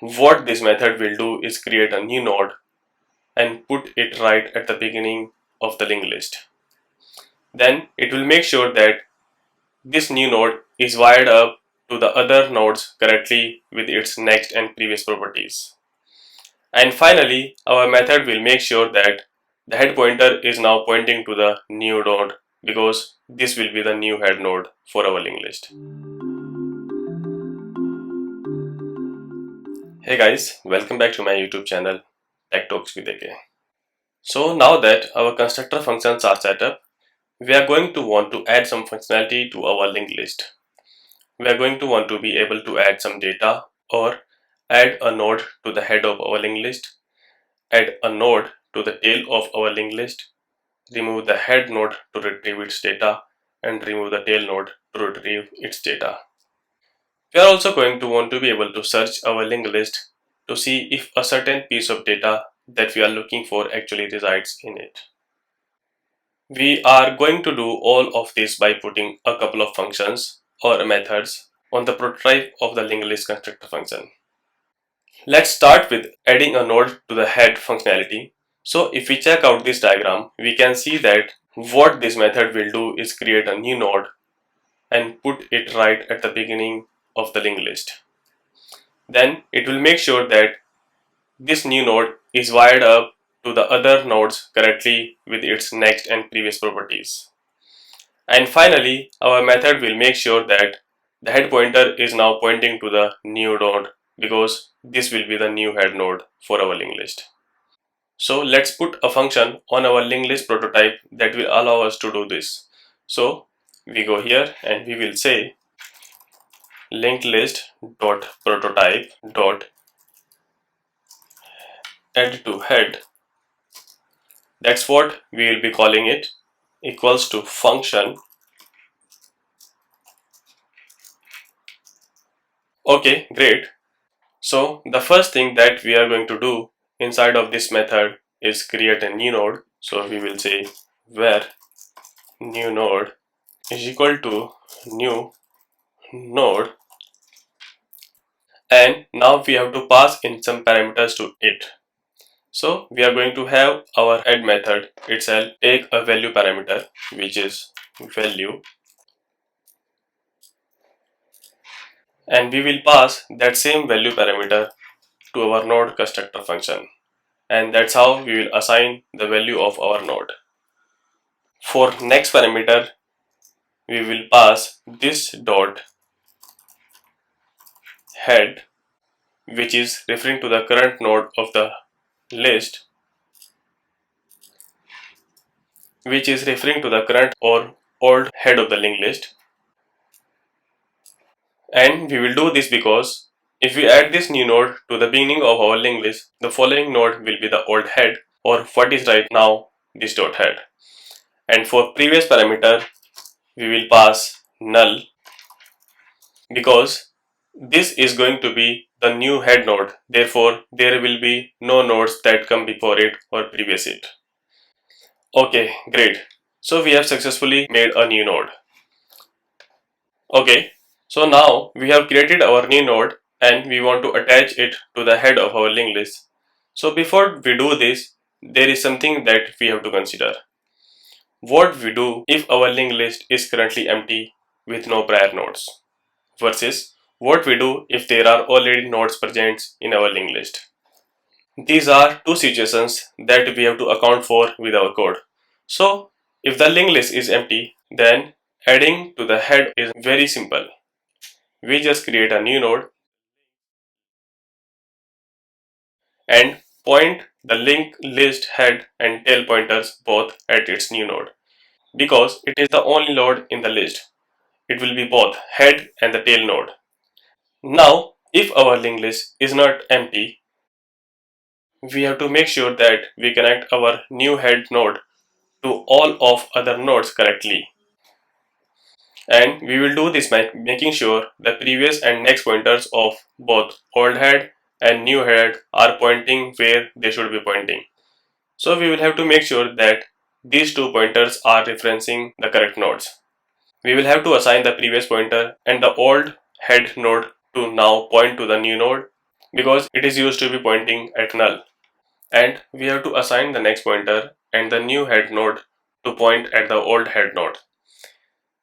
What this method will do is create a new node and put it right at the beginning of the linked list. Then it will make sure that this new node is wired up to the other nodes correctly with its next and previous properties. And finally, our method will make sure that the head pointer is now pointing to the new node because this will be the new head node for our linked list. Hey guys, welcome back to my YouTube channel Tech Talks with AK. So now that our constructor functions are set up, we are going to want to add some functionality to our linked list. We are going to want to be able to add some data or add a node to the head of our linked list, add a node to the tail of our linked list, remove the head node to retrieve its data, and remove the tail node to retrieve its data. We are also going to want to be able to search our linked list to see if a certain piece of data that we are looking for actually resides in it. We are going to do all of this by putting a couple of functions or methods on the prototype of the linked list constructor function. Let's start with adding a node to the head functionality. So if we check out this diagram, we can see that what this method will do is create a new node and put it right at the beginning of the linked list. Then it will make sure that this new node is wired up to the other nodes correctly with its next and previous properties. And finally, our method will make sure that the head pointer is now pointing to the new node because this will be the new head node for our linked list. So let's put a function on our linked list prototype that will allow us to do this. So we go here and we will say linked list dot prototype dot AddToHead. That's what we will be calling it, equals to function. Okay, great. So the first thing that we are going to do inside of this method is create a new node. So we will say where new node is equal to new node, and now we have to pass in some parameters to it. So we are going to have our head method itself take a value parameter which is value, and we will pass that same value parameter to our node constructor function, and that's how we will assign the value of our node. For next parameter, we will pass this dot head, which is referring to the current node of the list, which is referring to the current or old head of the linked list. And we will do this because if we add this new node to the beginning of our linked list, the following node will be the old head, or what is right now this dot head. And for previous parameter, we will pass null because this is going to be the new head node. Therefore, there will be no nodes that come before it or previous it. Okay, great. So we have successfully made a new node. Okay, so now we have created our new node and we want to attach it to the head of our linked list. So before we do this, there is something that we have to consider. What we do if our linked list is currently empty with no prior nodes versus what we do if there are already nodes present in our linked list. These are two situations that we have to account for with our code. So if the linked list is empty, then adding to the head is very simple. We just create a new node and point the linked list head and tail pointers both at its new node. Because it is the only node in the list, it will be both head and the tail node. Now, if our linked list is not empty, we have to make sure that we connect our new head node to all of other nodes correctly. And we will do this by making sure the previous and next pointers of both old head and new head are pointing where they should be pointing. So we will have to make sure that these two pointers are referencing the correct nodes. We will have to assign the previous pointer and the old head node to now point to the new node, because it is used to be pointing at null. And we have to assign the next pointer and the new head node to point at the old head node.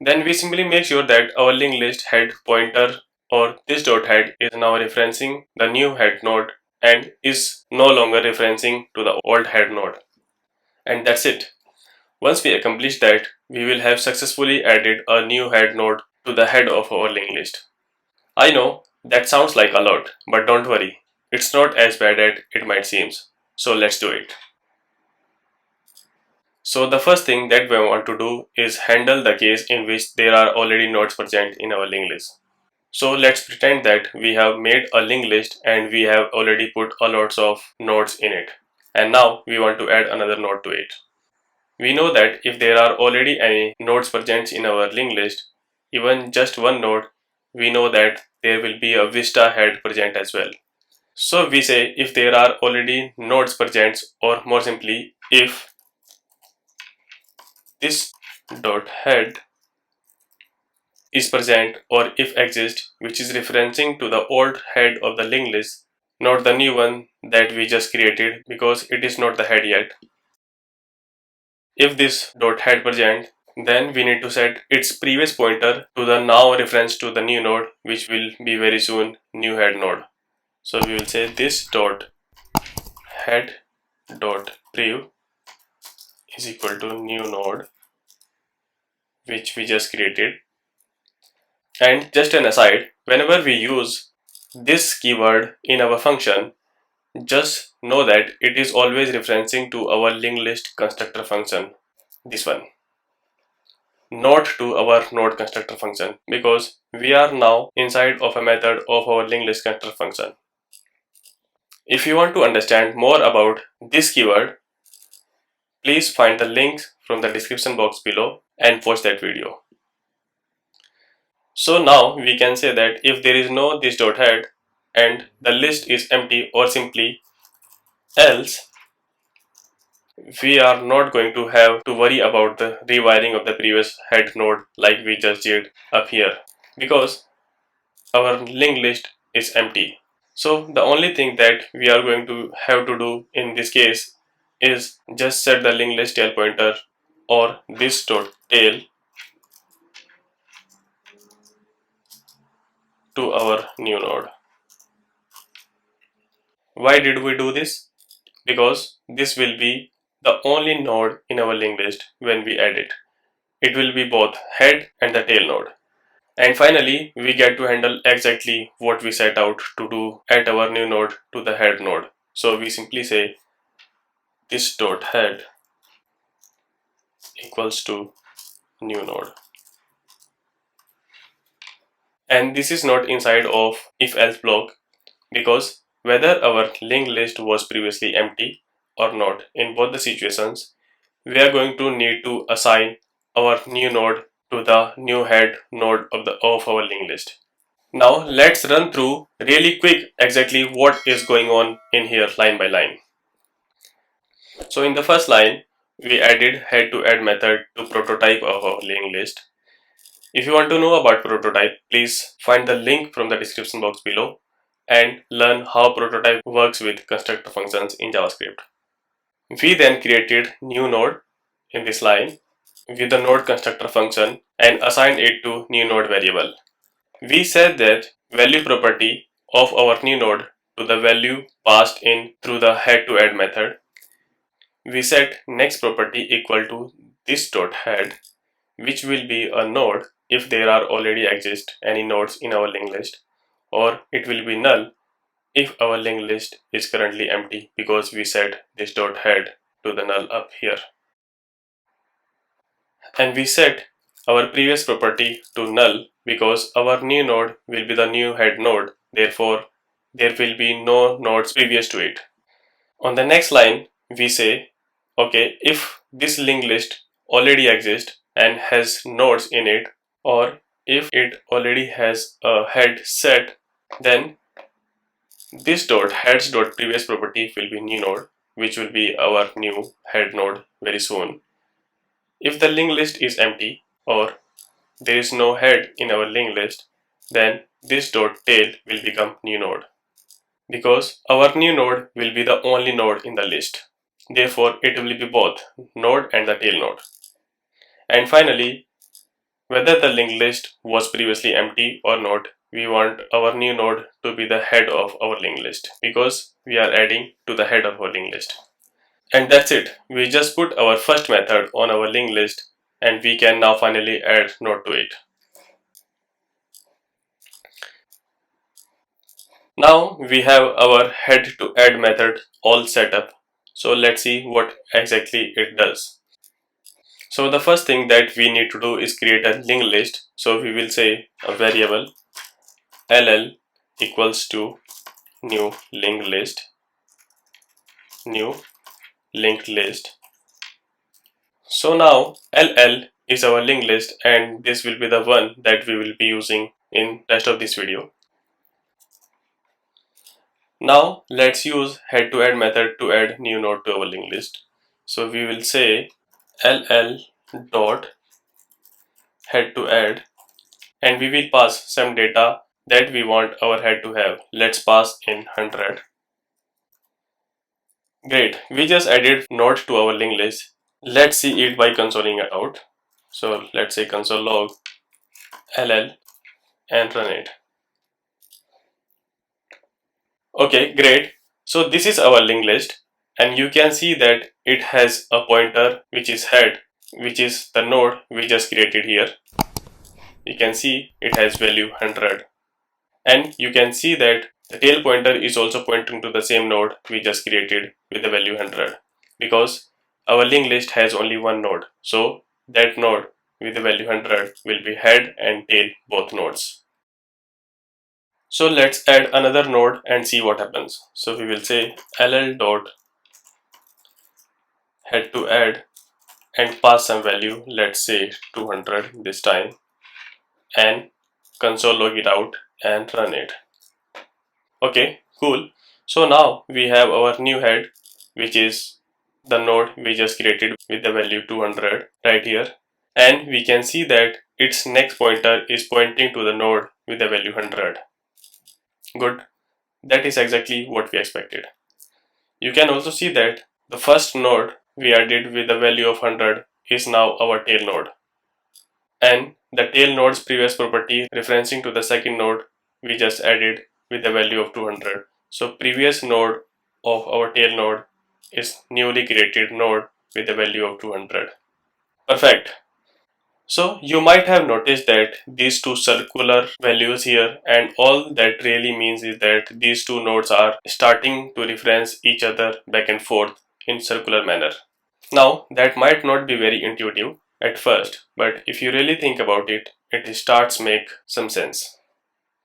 Then we simply make sure that our linked list head pointer or this dot head is now referencing the new head node and is no longer referencing to the old head node. And that's it. Once we accomplish that, we will have successfully added a new head node to the head of our linked list. I know that sounds like a lot, but don't worry, it's not as bad as it might seem. So let's do it. So the first thing that we want to do is handle the case in which there are already nodes present in our linked list. So let's pretend that we have made a linked list and we have already put a lots of nodes in it. And now we want to add another node to it. We know that if there are already any nodes present in our linked list, even just one node, we know that there will be a vista head present as well. So we say if there are already nodes present, or more simply, if this dot head is present or if exists, which is referencing to the old head of the linked list, not the new one that we just created because it is not the head yet. If this dot head present, then we need to set its previous pointer to the now reference to the new node, which will be very soon new head node. So we will say this dot head dot prev is equal to new node, which we just created. And just an aside, whenever we use this keyword in our function, just know that it is always referencing to our linked list constructor function, this one, not to our node constructor function, because we are now inside of a method of our linked list constructor function. If you want to understand more about this keyword, please find the links from the description box below and watch that video. So now we can say that if there is no this dot head and the list is empty or simply else, we are not going to have to worry about the rewiring of the previous head node like we just did up here, because our linked list is empty. So the only thing that we are going to have to do in this case is just set the linked list tail pointer or this dot tail to our new node. Why did we do this? Because this will be the only node in our linked list when we add it. It will be both head and the tail node. And finally, we get to handle exactly what we set out to do at our new node to the head node. So we simply say this dot head equals to new node. And this is not inside of if else block, because whether our linked list was previously empty or not, in both the situations, we are going to need to assign our new node to the new head node of our linked list. Now let's run through really quick exactly what is going on in here line by line. So in the first line, we added head to add method to prototype of our linked list. If you want to know about prototype, please find the link from the description box below and learn how prototype works with constructor functions in JavaScript. We then created new node in this line with the node constructor function and assigned it to new node variable. We set that value property of our new node to the value passed in through the head to add method. We set next property equal to this dot head, which will be a node if there are already exist any nodes in our linked list, or it will be null if our linked list is currently empty because we set this dot head to the null up here. And we set our previous property to null because our new node will be the new head node, therefore there will be no nodes previous to it. On the next line we say, okay, if this linked list already exists and has nodes in it, or if it already has a head set, then this dot heads dot previous property will be new node, which will be our new head node very soon. If the linked list is empty or there is no head in our linked list, then this dot tail will become new node. because our new node will be the only node in the list. Therefore, it will be both node and the tail node. And finally, whether the linked list was previously empty or not, we want our new node to be the head of our linked list because we are adding to the head of our linked list. And that's it. We just put our first method on our linked list and we can now finally add node to it. Now we have our head to add method all set up. So let's see what exactly it does. So the first thing that we need to do is create a linked list. So we will say a variable ll equals to new linked list, new linked list. So now ll is our linked list and this will be the one that we will be using in rest of this video. Now let's use head to add method to add new node to our linked list. So we will say ll dot head to add and we will pass some data that we want our head to have. Let's pass in 100. Great, we just added node to our linked list. Let's see it by consoling it out. So let's say console log ll and run it. Okay, great. So this is our linked list and you can see that it has a pointer which is head, which is the node we just created here. You can see it has value 100 and you can see that the tail pointer is also pointing to the same node we just created with the value 100 because our linked list has only one node. So that node with the value 100 will be head and tail both nodes. So let's add another node and see what happens. So we will say ll dot head to add and pass some value, let's say 200 this time, and console log it out and run it. Okay, cool. So now we have our new head, which is the node we just created with the value 200 right here, and we can see that its next pointer is pointing to the node with the value 100. Good, that is exactly what we expected. You can also see that the first node we added with the value of 100 is now our tail node, and the tail node's previous property referencing to the second node we just added with the value of 200. So previous node of our tail node is newly created node with the value of 200. Perfect. So you might have noticed that these two circular values here, and all that really means is that these two nodes are starting to reference each other back and forth in circular manner. Now that might not be very intuitive at first, but if you really think about it, it starts make some sense.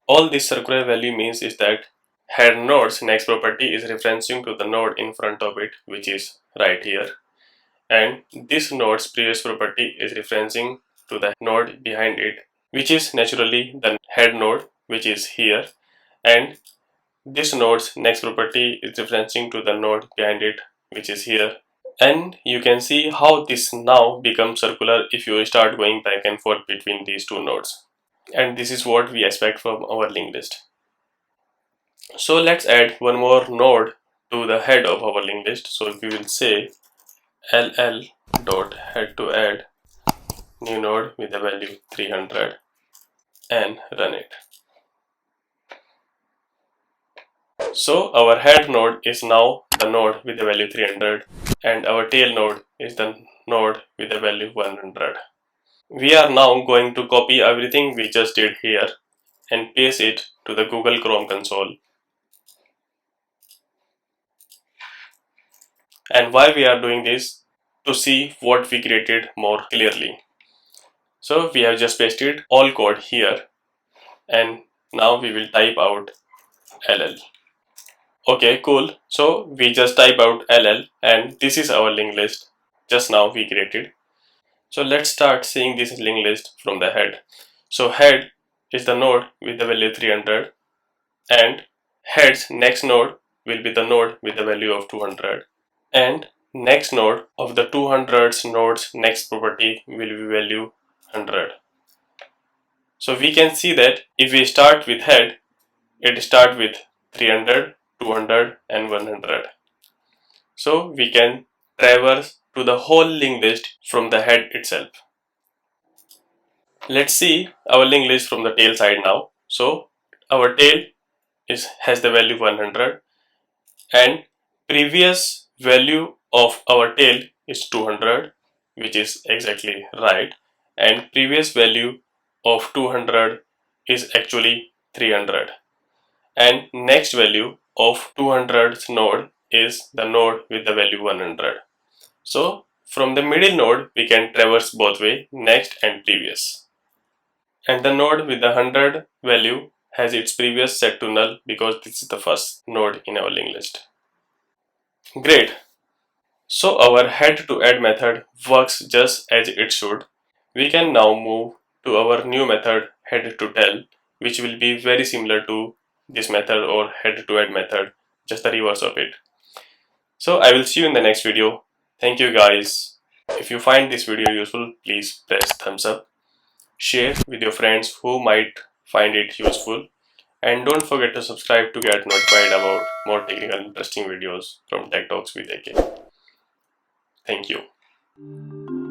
All this circular value means is that head node's next property is referencing to the node in front of it, which is right here, and this node's previous property is referencing to the node behind it, which is naturally the head node, which is here, and this node's next property is referencing to the node behind it, which is here. And you can see how this now becomes circular if you start going back and forth between these two nodes. And this is what we expect from our linked list. So let's add one more node to the head of our linked list. So we will say ll dot head to add new node with the value 300 and run it. So our head node is now the node with the value 300 and our tail node is the node with the value 100. We are now going to copy everything we just did here and paste it to the Google Chrome console. And why we are doing this? To see what we created more clearly. So we have just pasted all code here and now we will type out ll. Okay, cool. So we just type out ll and this is our linked list just now we created. So let's start seeing this linked list from the head. So head is the node with the value 300 and head's next node will be the node with the value of 200 and next node of the 200's node's next property will be value 100. So we can see that if we start with head, it start with 300, 200 and 100. So we can traverse to the whole linked list from the head itself. Let's see our linked list from the tail side now. So our tail has the value 100 and previous value of our tail is 200, which is exactly right, and previous value of 200 is actually 300, and next value of 200's node is the node with the value 100. So from the middle node we can traverse both way, next and previous, and the node with the 100 value has its previous set to null because this is the first node in our linked list. Great. So our head to add method works just as it should. We can now move to our new method head to tail, which will be very similar to this method or head to add method, just the reverse of it. So I will see you in the next video. Thank you guys. If you find this video useful, please press thumbs up. Share with your friends who might find it useful. And don't forget to subscribe to get notified about more technical interesting videos from Tech Talks with AK. Thank you.